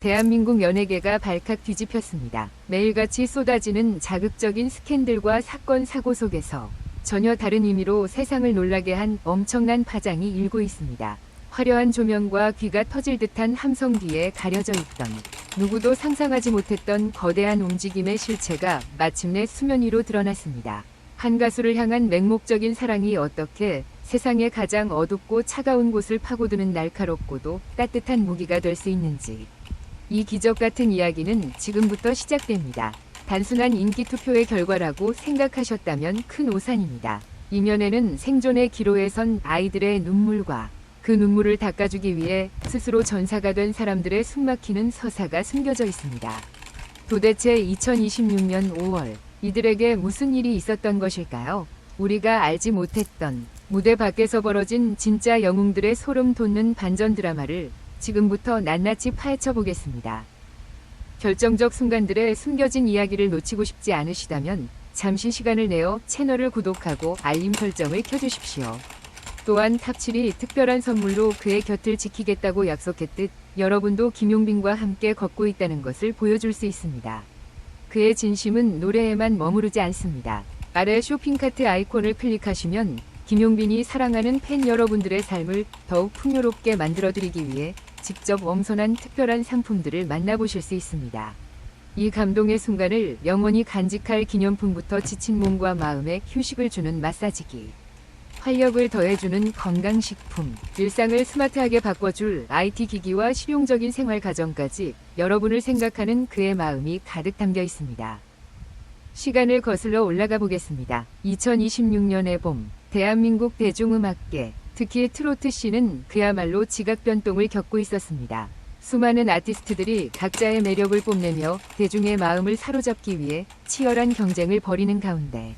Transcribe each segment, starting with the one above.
대한민국 연예계가 발칵 뒤집혔습니다. 매일같이 쏟아지는 자극적인 스캔들과 사건 사고 속에서 전혀 다른 의미로 세상을 놀라게 한 엄청난 파장이 일고 있습니다. 화려한 조명과 귀가 터질 듯한 함성 뒤에 가려져 있던 누구도 상상하지 못했던 거대한 움직임의 실체가 마침내 수면 위로 드러났습니다. 한 가수를 향한 맹목적인 사랑이 어떻게 세상의 가장 어둡고 차가운 곳을 파고드는 날카롭고도 따뜻한 무기가 될 수 있는지, 이 기적 같은 이야기는 지금부터 시작됩니다. 단순한 인기 투표의 결과라고 생각하셨다면 큰 오산입니다. 이면에는 생존의 기로에 선 아이들의 눈물과 그 눈물을 닦아주기 위해 스스로 전사가 된 사람들의 숨막히는 서사가 숨겨져 있습니다. 도대체 2026년 5월 이들에게 무슨 일이 있었던 것일까요? 우리가 알지 못했던 무대 밖에서 벌어진 진짜 영웅들의 소름 돋는 반전 드라마를 지금부터 낱낱이 파헤쳐 보겠습니다. 결정적 순간들의 숨겨진 이야기를 놓치고 싶지 않으시다면 잠시 시간을 내어 채널을 구독하고 알림 설정을 켜주십시오. 또한 탑7이 특별한 선물로 그의 곁을 지키겠다고 약속했듯 여러분도 김용빈과 함께 걷고 있다는 것을 보여줄 수 있습니다. 그의 진심은 노래에만 머무르지 않습니다. 아래 쇼핑카트 아이콘을 클릭하시면 김용빈이 사랑하는 팬 여러분들의 삶을 더욱 풍요롭게 만들어드리기 위해 직접 엄선한 특별한 상품들을 만나보실 수 있습니다. 이 감동의 순간을 영원히 간직할 기념품부터 지친 몸과 마음에 휴식을 주는 마사지기, 활력을 더해주는 건강식품, 일상을 스마트하게 바꿔줄 IT 기기와 실용적인 생활 가전까지 여러분을 생각하는 그의 마음이 가득 담겨 있습니다. 시간을 거슬러 올라가 보겠습니다. 2026년의 봄, 대한민국 대중음악계, 특히 트로트 씬은 그야말로 지각 변동을 겪고 있었습니다. 수많은 아티스트들이 각자의 매력을 뽐내며 대중의 마음을 사로잡기 위해 치열한 경쟁을 벌이는 가운데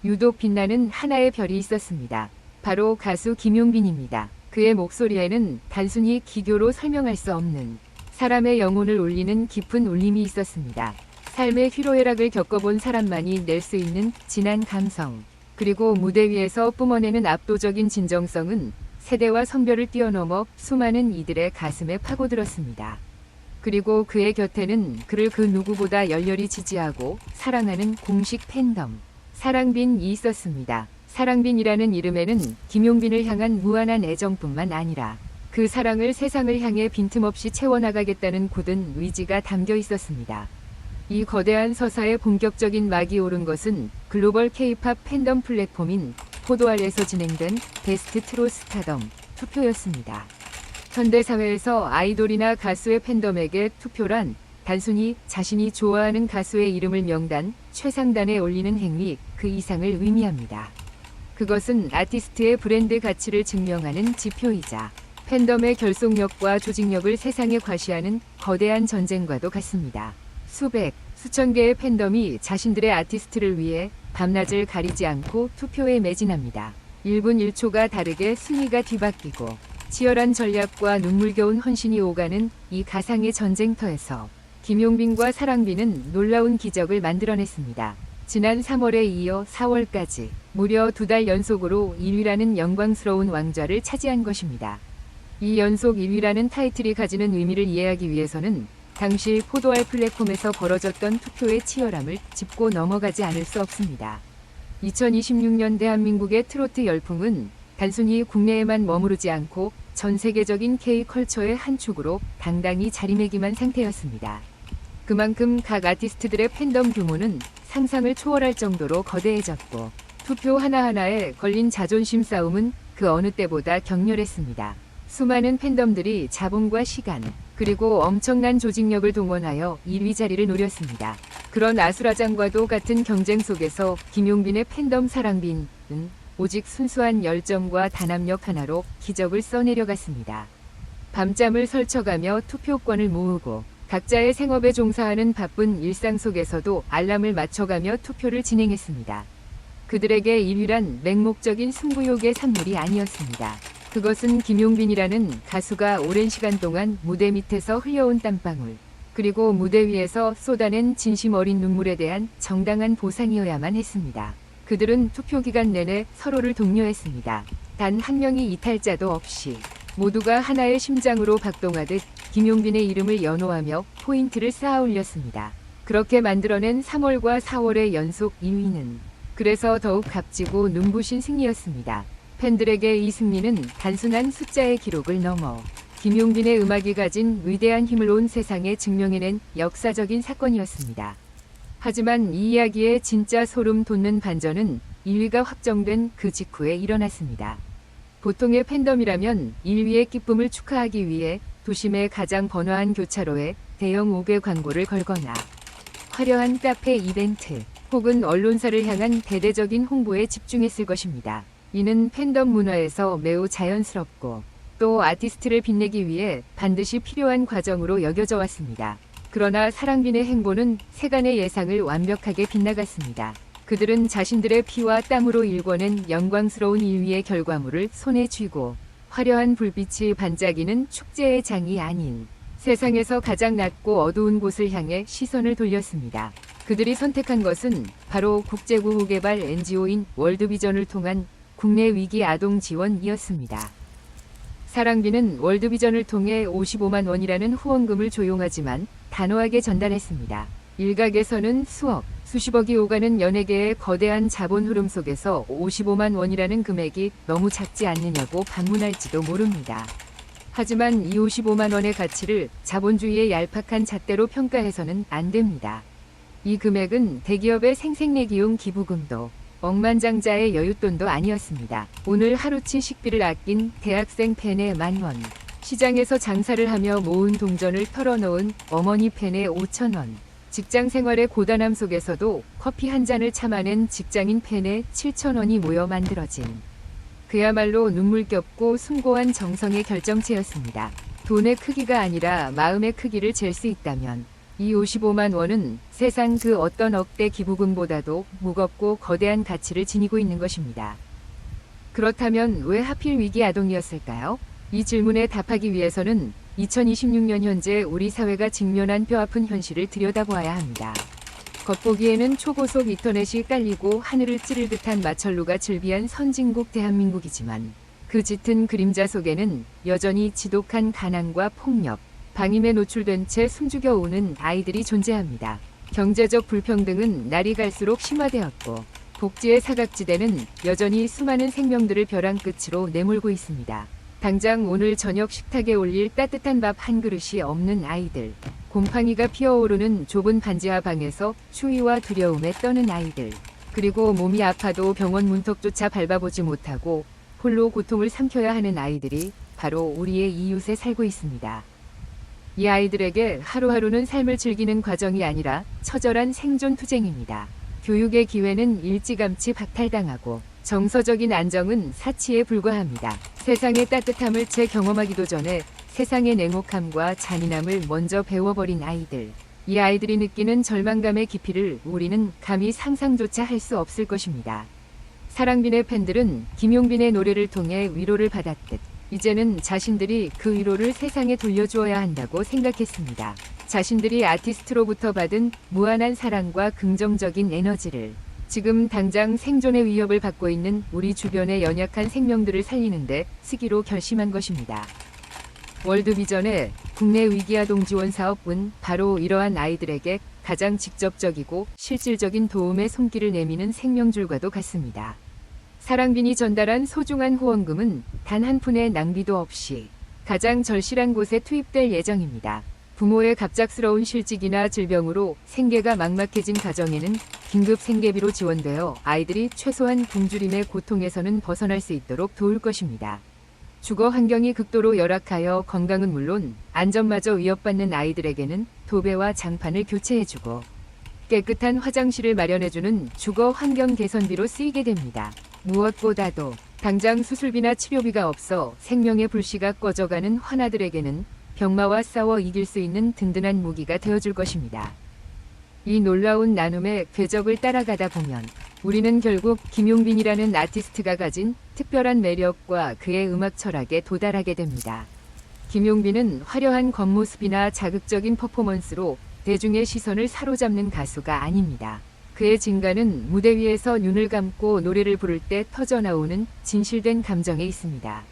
유독 빛나는 하나의 별이 있었습니다. 바로 가수 김용빈입니다. 그의 목소리에는 단순히 기교로 설명할 수 없는 사람의 영혼을 울리는 깊은 울림이 있었습니다. 삶의 희로애락을 겪어본 사람만이 낼 수 있는 진한 감성, 그리고 무대 위에서 뿜어내는 압도적인 진정성은 세대와 성별을 뛰어넘어 수많은 이들의 가슴에 파고들었습니다. 그리고 그의 곁에는 그를 그 누구보다 열렬히 지지하고 사랑하는 공식 팬덤, 사랑빈이 있었습니다. 사랑빈이라는 이름에는 김용빈을 향한 무한한 애정뿐만 아니라 그 사랑을 세상을 향해 빈틈없이 채워나가겠다는 굳은 의지가 담겨 있었습니다. 이 거대한 서사에 본격적인 막이 오른 것은 글로벌 K-팝 팬덤 플랫폼인 포도알에서 진행된 베스트 트롯 스타덤 투표였습니다. 현대사회에서 아이돌이나 가수의 팬덤에게 투표란 단순히 자신이 좋아하는 가수의 이름을 명단, 최상단에 올리는 행위, 그 이상을 의미합니다. 그것은 아티스트의 브랜드 가치를 증명하는 지표이자 팬덤의 결속력과 조직력을 세상에 과시하는 거대한 전쟁과도 같습니다. 수백, 수천 개의 팬덤이 자신들의 아티스트를 위해 밤낮을 가리지 않고 투표에 매진합니다. 1분 1초가 다르게 순위가 뒤바뀌고 치열한 전략과 눈물겨운 헌신이 오가는 이 가상의 전쟁터에서 김용빈과 사랑빈은 놀라운 기적을 만들어냈습니다. 지난 3월에 이어 4월까지 무려 2달 연속으로 1위라는 영광스러운 왕좌를 차지한 것입니다. 이 연속 1위라는 타이틀이 가지는 의미를 이해하기 위해서는 당시 포도알 플랫폼에서 벌어졌던 투표의 치열함을 짚고 넘어가지 않을 수 없습니다. 2026년 대한민국의 트로트 열풍은 단순히 국내에만 머무르지 않고 전 세계적인 K-컬처의 한 축으로 당당히 자리매김한 상태였습니다. 그만큼 각 아티스트들의 팬덤 규모는 상상을 초월할 정도로 거대해졌고 투표 하나하나에 걸린 자존심 싸움은 그 어느 때보다 격렬했습니다. 수많은 팬덤들이 자본과 시간, 그리고 엄청난 조직력을 동원하여 1위 자리를 노렸습니다. 그런 아수라장과도 같은 경쟁 속에서 김용빈의 팬덤 사랑빈은 오직 순수한 열정과 단합력 하나로 기적을 써내려갔습니다. 밤잠을 설쳐가며 투표권을 모으고 각자의 생업에 종사하는 바쁜 일상 속에서도 알람을 맞춰가며 투표를 진행했습니다. 그들에게 1위란 맹목적인 승부욕의 산물이 아니었습니다. 그것은 김용빈이라는 가수가 오랜 시간 동안 무대 밑에서 흘려온 땀방울, 그리고 무대 위에서 쏟아낸 진심 어린 눈물에 대한 정당한 보상이어야만 했습니다. 그들은 투표 기간 내내 서로를 독려했습니다. 단 한 명이 이탈자도 없이 모두가 하나의 심장으로 박동하듯 김용빈의 이름을 연호하며 포인트를 쌓아 올렸습니다. 그렇게 만들어낸 3월과 4월의 연속 2위는 그래서 더욱 값지고 눈부신 승리였습니다. 팬들에게 이 승리는 단순한 숫자의 기록을 넘어 김용빈의 음악이 가진 위대한 힘을 온 세상에 증명해낸 역사적인 사건이었습니다. 하지만 이 이야기의 진짜 소름 돋는 반전은 1위가 확정된 그 직후에 일어났습니다. 보통의 팬덤이라면 1위의 기쁨을 축하하기 위해 도심의 가장 번화한 교차로에 대형 5개 광고를 걸거나 화려한 카페 이벤트 혹은 언론사를 향한 대대적인 홍보에 집중했을 것입니다. 이는 팬덤 문화에서 매우 자연스럽고 또 아티스트를 빛내기 위해 반드시 필요한 과정으로 여겨져 왔습니다. 그러나 사랑빈의 행보는 세간의 예상을 완벽하게 빗나갔습니다. 그들은 자신들의 피와 땀으로 일궈낸 영광스러운 1위의 결과물을 손에 쥐고 화려한 불빛이 반짝이는 축제의 장이 아닌 세상에서 가장 낮고 어두운 곳을 향해 시선을 돌렸습니다. 그들이 선택한 것은 바로 국제구호개발 NGO인 월드비전을 통한 국내 위기 아동 지원이었습니다. 사랑빈은 월드비전을 통해 55만 원이라는 후원금을 조용하지만 단호하게 전달했습니다. 일각에서는 수억, 수십억이 오가는 연예계의 거대한 자본 흐름 속에서 55만 원이라는 금액이 너무 작지 않느냐고 반문할지도 모릅니다. 하지만 이 55만 원의 가치를 자본주의의 얄팍한 잣대로 평가해서는 안 됩니다. 이 금액은 대기업의 생색내기용 기부금도 억만장자의 여윳돈도 아니었습니다. 오늘 하루치 식비를 아낀 대학생 팬의 10,000원, 시장에서 장사를 하며 모은 동전을 털어놓은 어머니 팬의 5,000원, 직장 생활의 고단함 속에서도 커피 한 잔을 참아낸 직장인 팬의 7,000원이 모여 만들어진 그야말로 눈물겹고 숭고한 정성의 결정체였습니다. 돈의 크기가 아니라 마음의 크기를 잴 수 있다면 이 55만 원은 세상 그 어떤 억대 기부금보다도 무겁고 거대한 가치를 지니고 있는 것입니다. 그렇다면 왜 하필 위기 아동이었을까요? 이 질문에 답하기 위해서는 2026년 현재 우리 사회가 직면한 뼈아픈 현실을 들여다보아야 합니다. 겉보기에는 초고속 인터넷이 깔리고 하늘을 찌를 듯한 마천루가 즐비한 선진국 대한민국이지만 그 짙은 그림자 속에는 여전히 지독한 가난과 폭력, 방임에 노출된 채 숨죽여 오는 아이들이 존재합니다. 경제적 불평등은 날이 갈수록 심화되었고 복지의 사각지대는 여전히 수많은 생명들을 벼랑 끝으로 내몰고 있습니다. 당장 오늘 저녁 식탁에 올릴 따뜻한 밥 한 그릇이 없는 아이들, 곰팡이가 피어오르는 좁은 반지하 방에서 추위와 두려움에 떠는 아이들, 그리고 몸이 아파도 병원 문턱조차 밟아보지 못하고 홀로 고통을 삼켜야 하는 아이들이 바로 우리의 이웃에 살고 있습니다. 이 아이들에게 하루하루는 삶을 즐기는 과정이 아니라 처절한 생존 투쟁입니다. 교육의 기회는 일찌감치 박탈당하고 정서적인 안정은 사치에 불과합니다. 세상의 따뜻함을 채 경험하기도 전에 세상의 냉혹함과 잔인함을 먼저 배워버린 아이들. 이 아이들이 느끼는 절망감의 깊이를 우리는 감히 상상조차 할 수 없을 것입니다. 사랑빈의 팬들은 김용빈의 노래를 통해 위로를 받았듯 이제는 자신들이 그 위로를 세상에 돌려주어야 한다고 생각했습니다. 자신들이 아티스트로부터 받은 무한한 사랑과 긍정적인 에너지를 지금 당장 생존의 위협을 받고 있는 우리 주변의 연약한 생명들을 살리는데 쓰기로 결심한 것입니다. 월드비전의 국내 위기아동 지원 사업은 바로 이러한 아이들에게 가장 직접적이고 실질적인 도움의 손길을 내미는 생명줄과도 같습니다. 사랑빈이 전달한 소중한 후원금은 단 한 푼의 낭비도 없이 가장 절실한 곳에 투입될 예정입니다. 부모의 갑작스러운 실직이나 질병으로 생계가 막막해진 가정에는 긴급 생계비로 지원되어 아이들이 최소한 굶주림의 고통에서는 벗어날 수 있도록 도울 것입니다. 주거 환경이 극도로 열악하여 건강은 물론 안전마저 위협받는 아이들에게는 도배와 장판을 교체해주고 깨끗한 화장실을 마련해주는 주거 환경 개선비로 쓰이게 됩니다. 무엇보다도 당장 수술비나 치료비가 없어 생명의 불씨가 꺼져가는 환아들에게는 병마와 싸워 이길 수 있는 든든한 무기가 되어줄 것입니다. 이 놀라운 나눔의 궤적을 따라가다 보면 우리는 결국 김용빈이라는 아티스트가 가진 특별한 매력과 그의 음악 철학에 도달하게 됩니다. 김용빈은 화려한 겉모습이나 자극적인 퍼포먼스로 대중의 시선을 사로잡는 가수가 아닙니다. 그의 진가는 무대 위에서 눈을 감고 노래를 부를 때 터져나오는 진실된 감정에 있습니다.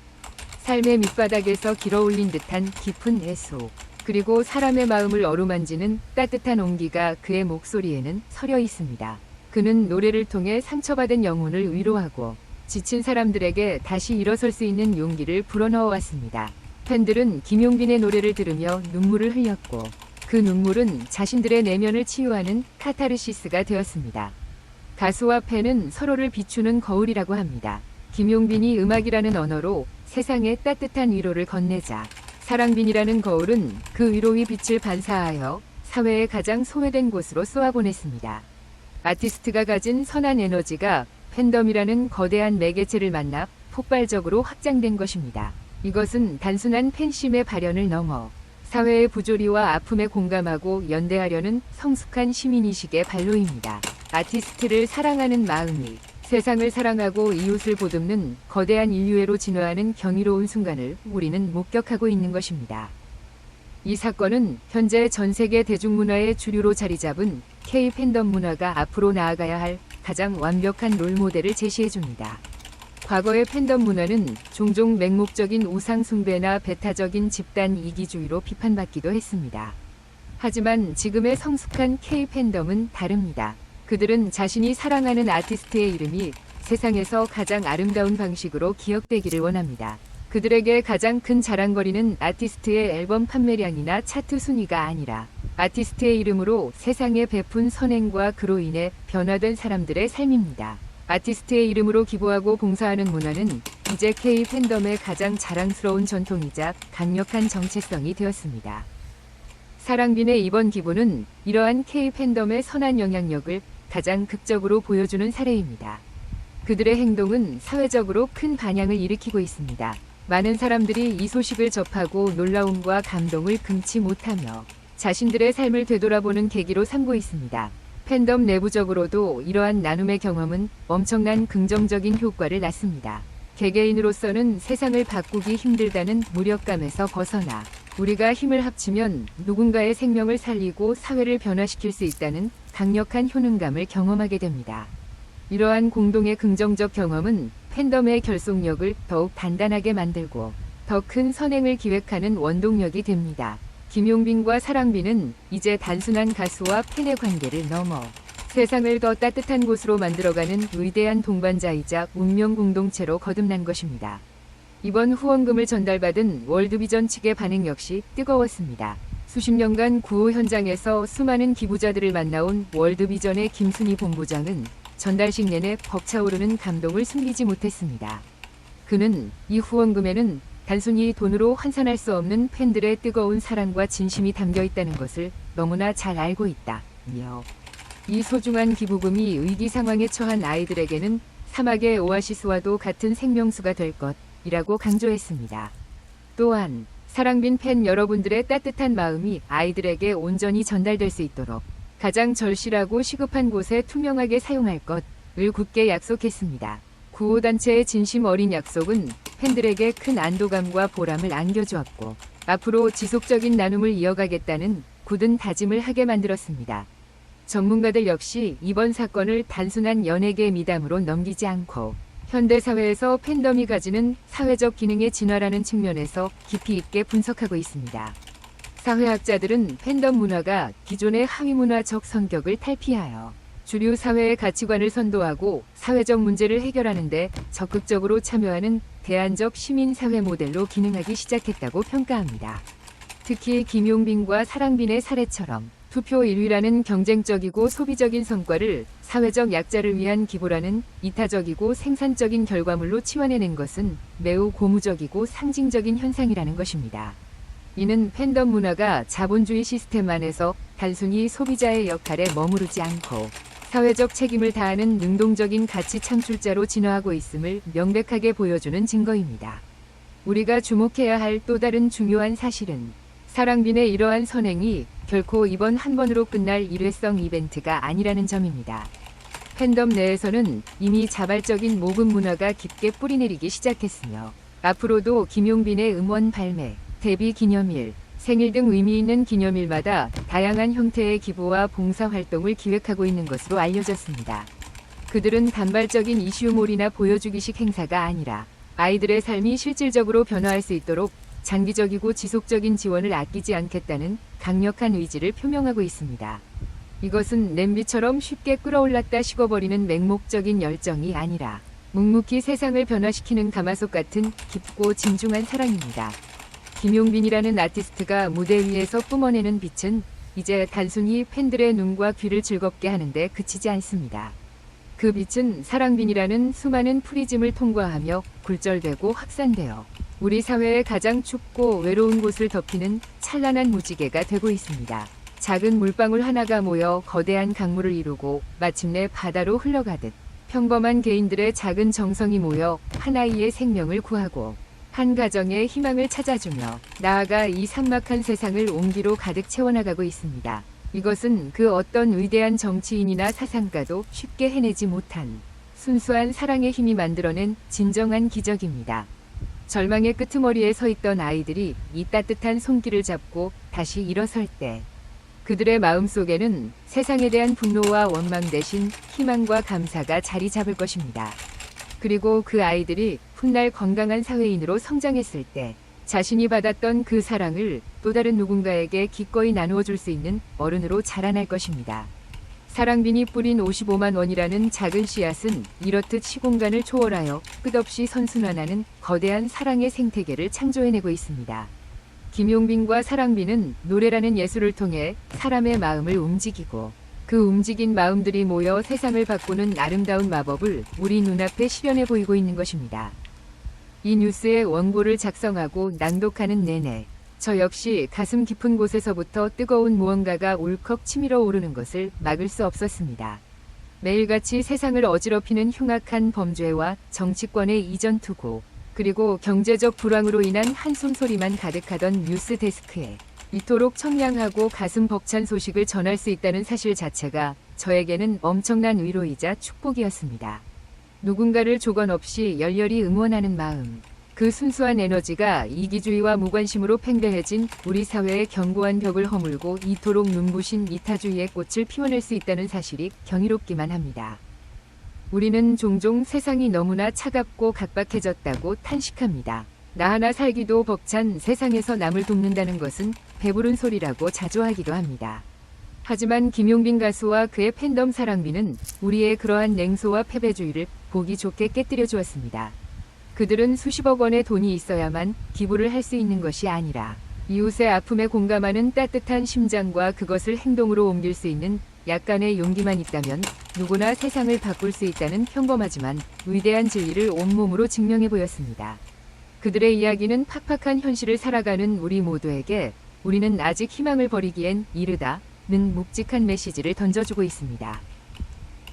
삶의 밑바닥에서 길어올린 듯한 깊은 애소, 그리고 사람의 마음을 어루만지는 따뜻한 온기가 그의 목소리에는 서려 있습니다. 그는 노래를 통해 상처받은 영혼을 위로하고 지친 사람들에게 다시 일어설 수 있는 용기를 불어넣어 왔습니다. 팬들은 김용빈의 노래를 들으며 눈물을 흘렸고 그 눈물은 자신들의 내면을 치유하는 카타르시스가 되었습니다. 가수와 팬은 서로를 비추는 거울이라고 합니다. 김용빈이 음악이라는 언어로 세상에 따뜻한 위로를 건네자 사랑빈이라는 거울은 그 위로의 빛을 반사하여 사회의 가장 소외된 곳으로 쏘아보냈습니다. 아티스트가 가진 선한 에너지가 팬덤이라는 거대한 매개체를 만나 폭발적으로 확장된 것입니다. 이것은 단순한 팬심의 발현을 넘어 사회의 부조리와 아픔에 공감하고 연대하려는 성숙한 시민의식의 발로입니다. 아티스트를 사랑하는 마음이 세상을 사랑하고 이웃을 보듬는 거대한 인류애로 진화하는 경이로운 순간을 우리는 목격하고 있는 것입니다. 이 사건은 현재 전 세계 대중문화의 주류로 자리 잡은 K-팬덤 문화가 앞으로 나아가야 할 가장 완벽한 롤모델을 제시해줍니다. 과거의 팬덤 문화는 종종 맹목적인 우상 숭배나 배타적인 집단 이기주의로 비판받기도 했습니다. 하지만 지금의 성숙한 K-팬덤은 다릅니다. 그들은 자신이 사랑하는 아티스트의 이름이 세상에서 가장 아름다운 방식으로 기억되기를 원합니다. 그들에게 가장 큰 자랑거리는 아티스트의 앨범 판매량이나 차트 순위가 아니라 아티스트의 이름으로 세상에 베푼 선행과 그로 인해 변화된 사람들의 삶입니다. 아티스트의 이름으로 기부하고 봉사하는 문화는 이제 K-팬덤의 가장 자랑스러운 전통이자 강력한 정체성이 되었습니다. 사랑빈의 이번 기부는 이러한 K-팬덤의 선한 영향력을 가장 극적으로 보여주는 사례입니다. 그들의 행동은 사회적으로 큰 반향을 일으키고 있습니다. 많은 사람들이 이 소식을 접하고 놀라움과 감동을 금치 못하며 자신들의 삶을 되돌아보는 계기로 삼고 있습니다. 팬덤 내부적으로도 이러한 나눔의 경험은 엄청난 긍정적인 효과를 낳습니다. 개개인으로서는 세상을 바꾸기 힘들다는 무력감에서 벗어나 우리가 힘을 합치면 누군가의 생명을 살리고 사회를 변화시킬 수 있다는 강력한 효능감을 경험하게 됩니다. 이러한 공동의 긍정적 경험은 팬덤의 결속력을 더욱 단단하게 만들고 더 큰 선행을 기획하는 원동력이 됩니다. 김용빈과 사랑빈은 이제 단순한 가수와 팬의 관계를 넘어 세상을 더 따뜻한 곳으로 만들어가는 위대한 동반자이자 운명 공동체로 거듭난 것입니다. 이번 후원금을 전달받은 월드비전 측의 반응 역시 뜨거웠습니다. 수십 년간 구호 현장에서 수많은 기부자들을 만나온 월드비전의 김순희 본부장은 전달식 내내 벅차오르는 감동을 숨기지 못했습니다. 그는 이 후원금에는 단순히 돈으로 환산할 수 없는 팬들의 뜨거운 사랑과 진심이 담겨 있다는 것을 너무나 잘 알고 있다며 이 소중한 기부금이 위기 상황에 처한 아이들에게는 사막의 오아시스와도 같은 생명수가 될 것이라고 강조했습니다. 또한 사랑빈 팬 여러분들의 따뜻한 마음이 아이들에게 온전히 전달될 수 있도록 가장 절실하고 시급한 곳에 투명하게 사용할 것을 굳게 약속했습니다. 구호단체의 진심 어린 약속은 팬들에게 큰 안도감과 보람을 안겨주었고 앞으로 지속적인 나눔을 이어가겠다는 굳은 다짐을 하게 만들었습니다. 전문가들 역시 이번 사건을 단순한 연예계 미담으로 넘기지 않고 현대사회에서 팬덤이 가지는 사회적 기능의 진화라는 측면에서 깊이 있게 분석하고 있습니다. 사회학자들은 팬덤 문화가 기존의 하위문화적 성격을 탈피하여 주류 사회의 가치관을 선도하고 사회적 문제를 해결하는 데 적극적으로 참여하는 대안적 시민사회 모델로 기능하기 시작했다고 평가합니다. 특히 김용빈과 사랑빈의 사례처럼 투표 1위라는 경쟁적이고 소비적인 성과를 사회적 약자를 위한 기부라는 이타적이고 생산적인 결과물로 치환해낸 것은 매우 고무적이고 상징적인 현상이라는 것입니다. 이는 팬덤 문화가 자본주의 시스템 안에서 단순히 소비자의 역할에 머무르지 않고 사회적 책임을 다하는 능동적인 가치 창출자로 진화하고 있음을 명백하게 보여주는 증거입니다. 우리가 주목해야 할 또 다른 중요한 사실은 사랑빈의 이러한 선행이 결코 이번 한 번으로 끝날 일회성 이벤트가 아니라는 점입니다. 팬덤 내에서는 이미 자발적인 모금 문화가 깊게 뿌리내리기 시작했으며 앞으로도 김용빈의 음원 발매, 데뷔 기념일, 생일 등 의미 있는 기념일마다 다양한 형태의 기부와 봉사활동을 기획하고 있는 것으로 알려졌습니다. 그들은 단발적인 이슈몰이나 보여주기식 행사가 아니라 아이들의 삶이 실질적으로 변화할 수 있도록 장기적이고 지속적인 지원을 아끼지 않겠다는 강력한 의지를 표명하고 있습니다. 이것은 냄비처럼 쉽게 끓어올랐다 식어버리는 맹목적인 열정이 아니라 묵묵히 세상을 변화시키는 가마솥 같은 깊고 진중한 사랑입니다. 김용빈이라는 아티스트가 무대 위에서 뿜어내는 빛은 이제 단순히 팬들의 눈과 귀를 즐겁게 하는데 그치지 않습니다. 그 빛은 사랑빈이라는 수많은 프리즘을 통과하며 굴절되고 확산되어 우리 사회의 가장 춥고 외로운 곳을 덮이는 찬란한 무지개가 되고 있습니다. 작은 물방울 하나가 모여 거대한 강물을 이루고 마침내 바다로 흘러가듯 평범한 개인들의 작은 정성이 모여 한 아이의 생명을 구하고 한 가정의 희망을 찾아주며 나아가 이 삭막한 세상을 온기로 가득 채워나가고 있습니다. 이것은 그 어떤 위대한 정치인이나 사상가도 쉽게 해내지 못한 순수한 사랑의 힘이 만들어낸 진정한 기적입니다. 절망의 끄트머리에 서 있던 아이들이 이 따뜻한 손길을 잡고 다시 일어설 때 그들의 마음속에는 세상에 대한 분노와 원망 대신 희망과 감사가 자리 잡을 것입니다. 그리고 그 아이들이 훗날 건강한 사회인으로 성장했을 때 자신이 받았던 그 사랑을 또 다른 누군가에게 기꺼이 나누어 줄 수 있는 어른으로 자라날 것입니다. 사랑빈이 뿌린 55만 원이라는 작은 씨앗은 이렇듯 시공간을 초월하여 끝없이 선순환하는 거대한 사랑의 생태계를 창조해내고 있습니다. 김용빈과 사랑빈은 노래라는 예술을 통해 사람의 마음을 움직이고 그 움직인 마음들이 모여 세상을 바꾸는 아름다운 마법을 우리 눈앞에 실현해 보이고 있는 것입니다. 이 뉴스의 원고를 작성하고 낭독하는 내내 저 역시 가슴 깊은 곳에서부터 뜨거운 무언가가 울컥 치밀어 오르는 것을 막을 수 없었습니다. 매일같이 세상을 어지럽히는 흉악한 범죄와 정치권의 이전 투구, 그리고 경제적 불황으로 인한 한숨 소리만 가득하던 뉴스 데스크에 이토록 청량하고 가슴 벅찬 소식을 전할 수 있다는 사실 자체가 저에게는 엄청난 위로이자 축복이었습니다. 누군가를 조건 없이 열렬히 응원하는 마음, 그 순수한 에너지가 이기주의와 무관심으로 팽배해진 우리 사회의 견고한 벽을 허물고 이토록 눈부신 이타주의의 꽃을 피워낼 수 있다는 사실이 경이롭기만 합니다. 우리는 종종 세상이 너무나 차갑고 각박해졌다고 탄식합니다. 나 하나 살기도 벅찬 세상에서 남을 돕는다는 것은 배부른 소리라고 자조하기도 합니다. 하지만 김용빈 가수와 그의 팬덤 사랑빈은 우리의 그러한 냉소와 패배주의를 보기 좋게 깨뜨려 주었습니다. 그들은 수십억 원의 돈이 있어야만 기부를 할 수 있는 것이 아니라 이웃의 아픔에 공감하는 따뜻한 심장과 그것을 행동으로 옮길 수 있는 약간의 용기만 있다면 누구나 세상을 바꿀 수 있다는 평범하지만 위대한 진리를 온몸으로 증명해 보였습니다. 그들의 이야기는 팍팍한 현실을 살아가는 우리 모두에게 우리는 아직 희망을 버리기엔 이르다는 묵직한 메시지를 던져주고 있습니다.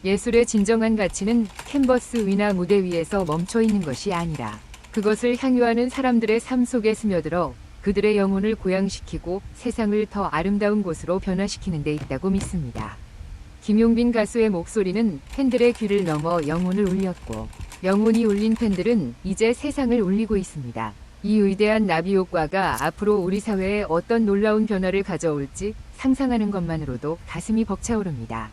예술의 진정한 가치는 캔버스 위나 무대 위에서 멈춰 있는 것이 아니라 그것을 향유하는 사람들의 삶 속에 스며들어 그들의 영혼을 고양시키고 세상을 더 아름다운 곳으로 변화시키는 데 있다고 믿습니다. 김용빈 가수의 목소리는 팬들의 귀를 넘어 영혼을 울렸고 영혼이 울린 팬들은 이제 세상을 울리고 있습니다. 이 위대한 나비 효과가 앞으로 우리 사회에 어떤 놀라운 변화를 가져올지 상상하는 것만으로도 가슴이 벅차오릅니다.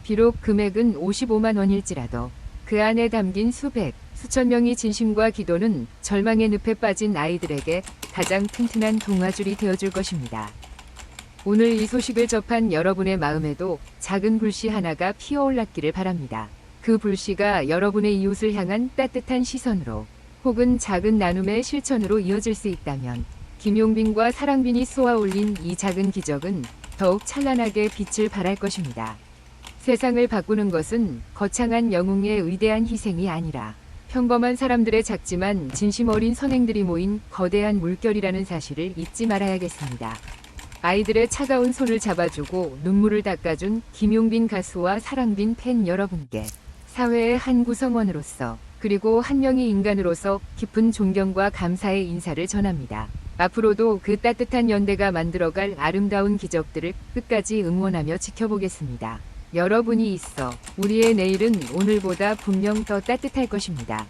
비록 금액은 55만 원일지라도 그 안에 담긴 수천 명의 진심과 기도는 절망의 늪에 빠진 아이들에게 가장 튼튼한 동화줄이 되어줄 것입니다. 오늘 이 소식을 접한 여러분의 마음에도 작은 불씨 하나가 피어올랐기를 바랍니다. 그 불씨가 여러분의 이웃을 향한 따뜻한 시선으로 혹은 작은 나눔의 실천으로 이어질 수 있다면 김용빈과 사랑빈이 쏘아올린 이 작은 기적은 더욱 찬란하게 빛을 발할 것입니다. 세상을 바꾸는 것은 거창한 영웅의 위대한 희생이 아니라 평범한 사람들의 작지만 진심 어린 선행들이 모인 거대한 물결이라는 사실을 잊지 말아야겠습니다. 아이들의 차가운 손을 잡아주고 눈물을 닦아준 김용빈 가수와 사랑빈 팬 여러분께 사회의 한 구성원으로서 그리고 한 명의 인간으로서 깊은 존경과 감사의 인사를 전합니다. 앞으로도 그 따뜻한 연대가 만들어갈 아름다운 기적들을 끝까지 응원하며 지켜보겠습니다. 여러분이 있어 우리의 내일은 오늘보다 분명 더 따뜻할 것입니다.